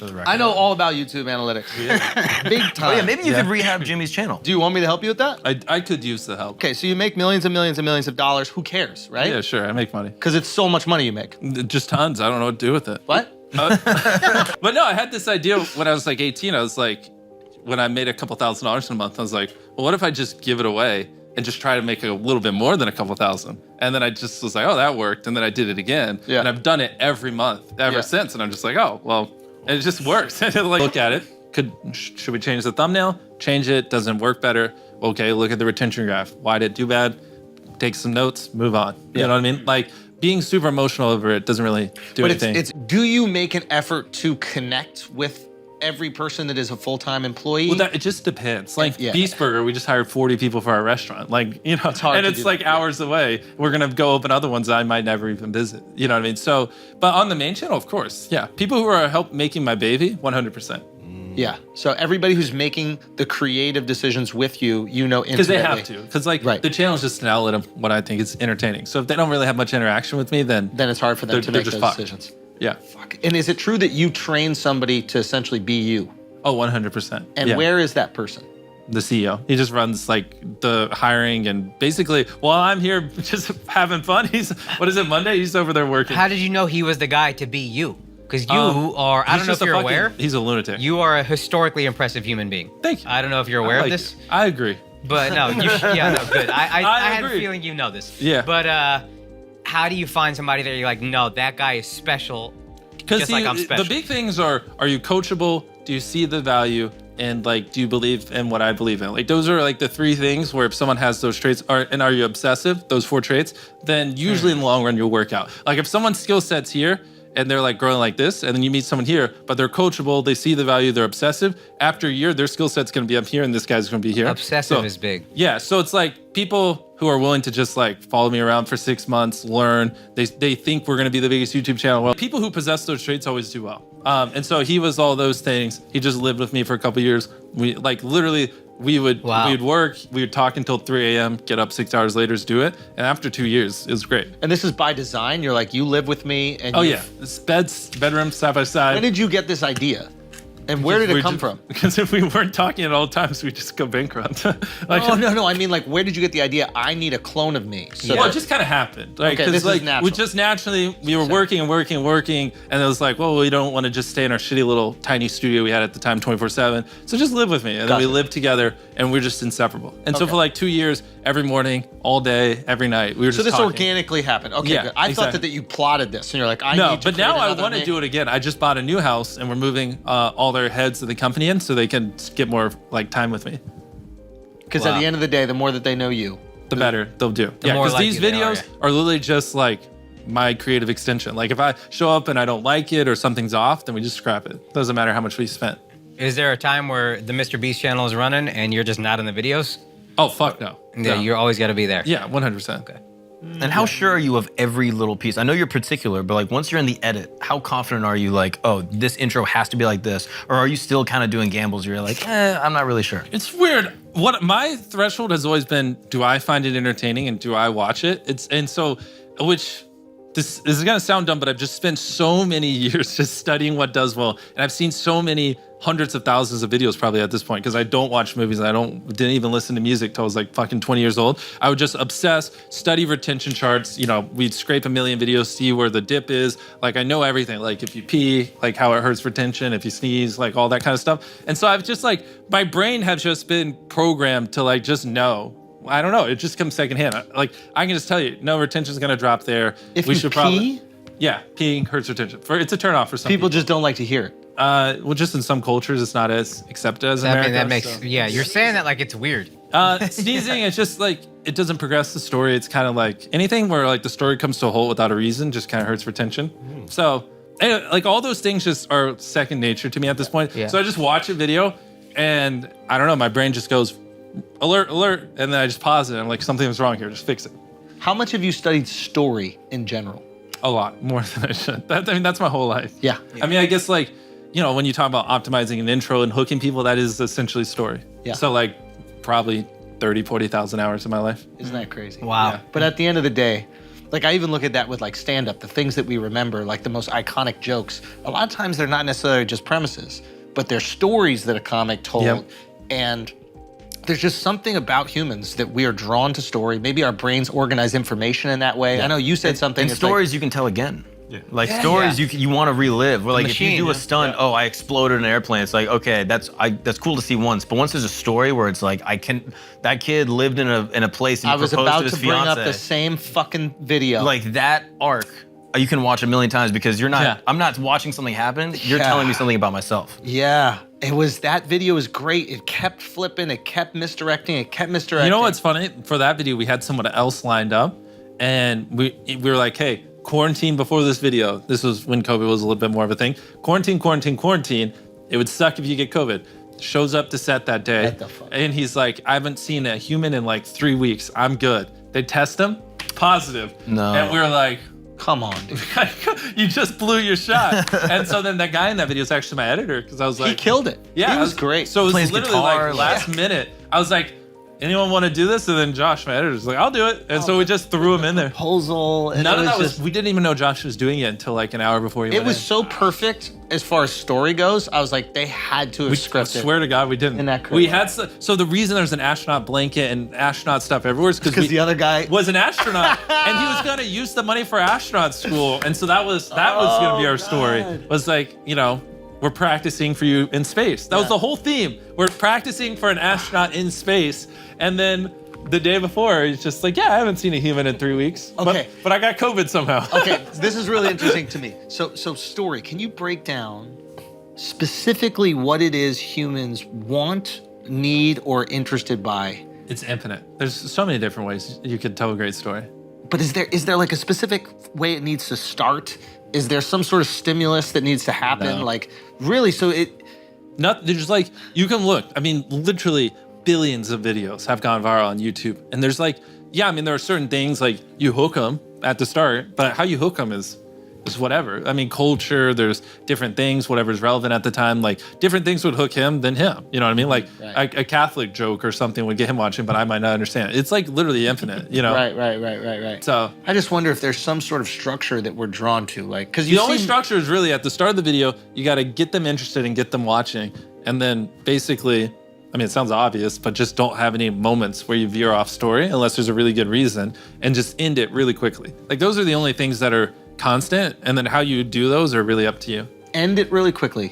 for the record. I know all about YouTube analytics. Big time. Oh, yeah, maybe you could rehab Jimmy's channel. Do you want me to help you with that? I could use the help. Okay, so you make millions and millions and millions of dollars. Who cares, right? Yeah, sure. I make money. Because it's so much money you make. Just tons. I don't know what to do with it. What? But no, I had this idea when I was like 18. I was like, when I made a couple $1,000s in a month, I was like, well, what if I just give it away and just try to make a little bit more than a couple thousand? And then I just was like, oh, that worked. And then I did it again. Yeah. And I've done it every month ever since. And I'm just like, oh, well, and it just works. And like, look at it. Should we change the thumbnail? Change it. Doesn't work better. Okay, look at the retention graph. Why did it do bad? Take some notes, move on. You know what I mean? Like, being super emotional over it doesn't really do anything. But do you make an effort to connect with every person that is a full-time employee? Well, it just depends. Like Beast Burger, we just hired 40 people for our restaurant. Like, you know, and it's like hours away. We're gonna go open other ones that I might never even visit. You know what I mean? So, but on the main channel, of course, yeah. People who are making my baby, 100%. Yeah. So everybody who's making the creative decisions with you, you know intimately. Because they have to. Because like the channel is just an outlet of what I think is entertaining. So if they don't really have much interaction with me, then it's hard for them to make those decisions. Yeah. Fuck. And is it true that you train somebody to essentially be you? Oh, 100%. And where is that person? The CEO. He just runs like the hiring and basically, while I'm here just having fun, what is it, Monday? He's over there working. How did you know he was the guy to be you? Because you are, I don't know if you're aware. He's a lunatic. You are a historically impressive human being. Thank you. I don't know if you're aware of this. I agree. But no, yeah, no, good. I had a feeling you know this. Yeah. But how do you find somebody that you're like, no, that guy is special, just like I'm special? The big things are you coachable? Do you see the value? And like, do you believe in what I believe in? Like, those are like the three things where if someone has those traits, and are you obsessive, those 4 traits, then usually in the long run, you'll work out. Like if someone's skill set's here, and they're like growing like this, and then you meet someone here, but they're coachable, they see the value, they're obsessive. After a year, their skill set's gonna be up here, and this guy's gonna be here. Obsessive is big. Yeah, so it's like people who are willing to just like follow me around for 6 months, learn, they think we're gonna be the biggest YouTube channel. Well, people who possess those traits always do well. And so he was all those things. He just lived with me for a couple years. We like literally, we would work, we would talk until 3 a.m., get up 6 hours later to do it. And after 2 years, it was great. And this is by design? You're like, you live with me and It's bedroom side by side. When did you get this idea? And where did it come from? Because if we weren't talking at all times, we'd just go bankrupt. Like, oh, no. I mean, like, where did you get the idea? I need a clone of me. So well, it just kind of happened. Like, okay, this like, is natural. We just naturally, we were working, and it was like, well, we don't want to just stay in our shitty little tiny studio we had at the time 24/7. So just live with me. And then we lived together, and we're just inseparable. And so for like 2 years, every morning, all day, every night, we were just talking. Organically happened. Okay, good. I thought that you plotted this, and you're like, I need to but now I want to do it again. I just bought a new house, and we're moving all their heads of the company in so they can get more like time with me. Because at the end of the day, the more that they know you, the better they'll do. Yeah, because these videos are literally just like my creative extension. Like if I show up and I don't like it or something's off, then we just scrap it. Doesn't matter how much we spent. Is there a time where the MrBeast channel is running and you're just not in the videos? Oh, fuck no. Yeah, you're always got to be there. Yeah, 100%. Okay. And how sure are you of every little piece? I know you're particular, but like once you're in the edit, how confident are you like, oh, this intro has to be like this? Or are you still kind of doing gambles? You're like, I'm not really sure. It's weird. What my threshold has always been, do I find it entertaining and do I watch it? This is gonna sound dumb, but I've just spent so many years just studying what does well. And I've seen so many hundreds of thousands of videos probably at this point, because I don't watch movies and didn't even listen to music till I was like fucking 20 years old. I would just obsess, study retention charts. You know, we'd scrape a million videos, see where the dip is. Like I know everything, like if you pee, like how it hurts retention, if you sneeze, like all that kind of stuff. And so I've just like, my brain has just been programmed to like just know. I don't know. It just comes secondhand. Like I can just tell you, no, retention's gonna drop there. If we should probably. Yeah, peeing hurts retention. It's a turnoff for some people. Just don't like to hear it. Well, just in some cultures, it's not as accepted as America. That makes yeah. You're saying that like it's weird. Sneezing, it's just like it doesn't progress the story. It's kind of like anything where like the story comes to a halt without a reason, just kind of hurts retention. So, anyway, like all those things just are second nature to me at this point. Yeah. So I just watch a video, and I don't know, my brain just goes alert, alert, and then I just pause it. And I'm like, something's wrong here. Just fix it. How much have you studied story in general? A lot more than I should. I mean, that's my whole life. Yeah. I mean, I guess like, you know, when you talk about optimizing an intro and hooking people, that is essentially story. Yeah. So like probably 30, 40,000 hours of my life. Isn't that crazy? Wow. Yeah. But at the end of the day, Like I even look at that with like stand-up, the things that we remember, like the most iconic jokes. A lot of times they're not necessarily just premises, but they're stories that a comic told. Yep. And there's just something about humans that we are drawn to story. Maybe our brains organize information in that way. I know you said something. And it's stories you can tell again. Like stories you want to relive. Where like if you do a stunt, oh, I exploded in an airplane. It's like, okay, that's cool to see once. But once there's a story where it's like, that kid lived in a place and he I was proposed about to his to bring up fiance. the same fucking video. Like that arc, you can watch a million times because you're not. I'm not watching something happen. You're telling me something about myself. Yeah, that video was great. It kept flipping, it kept misdirecting, You know what's funny? For that video, we had someone else lined up, and we were like, hey, quarantine before this video. This was when COVID was a little bit more of a thing. Quarantine. It would suck if you get COVID. Shows up to set that day, What the fuck? and he's like, I haven't seen a human in like 3 weeks. I'm good. They test him, positive. No. And we were like, Come on, dude. you just blew your shot. And so then that guy in that video is actually my editor because I was like, He killed it. yeah, He was great. So it was Plays literally guitar, like last minute. I was like, anyone want to do this? And then Josh, my editor, was like, I'll do it. And so we just threw him in there. Proposal. And None it of that was, just- we didn't even know Josh was doing it until like an hour before he It went was in. so perfect as far as story goes. I was like, they had to have I scripted. swear to God, we didn't. In that We curve. had so the reason there's an astronaut blanket and astronaut stuff everywhere is because the other guy was an astronaut and he was gonna use the money for astronaut school, and so that was gonna be our story. God. Was like, we're practicing for you in space. That was the whole theme. We're practicing for an astronaut in space, and then the day before, he's just like, yeah, I haven't seen a human in 3 weeks. Okay. But I got COVID somehow. Okay, this is really interesting to me. So story, can you break down specifically what it is humans want, need, or interested by? It's infinite. There's so many different ways you could tell a great story. But is there like a specific way it needs to start? Is there some sort of stimulus that needs to happen? No. Like, really? So There's like, you can look. I mean, literally billions of videos have gone viral on YouTube. And there's like, there are certain things like you hook them at the start, but how you hook them is whatever. I mean, culture, there's different things, whatever's relevant at the time. Like different things would hook him than him. You know what I mean? Like a Catholic joke or something would get him watching, but I might not understand. It's like literally infinite, Right. So I just wonder if there's some sort of structure that we're drawn to, like, because the only structure is really at the start of the video, you got to get them interested and get them watching. And then basically, it sounds obvious, but just don't have any moments where you veer off story unless there's a really good reason, and just end it really quickly. Like those are the only things that are constant, and then how you do those are really up to you. end it really quickly.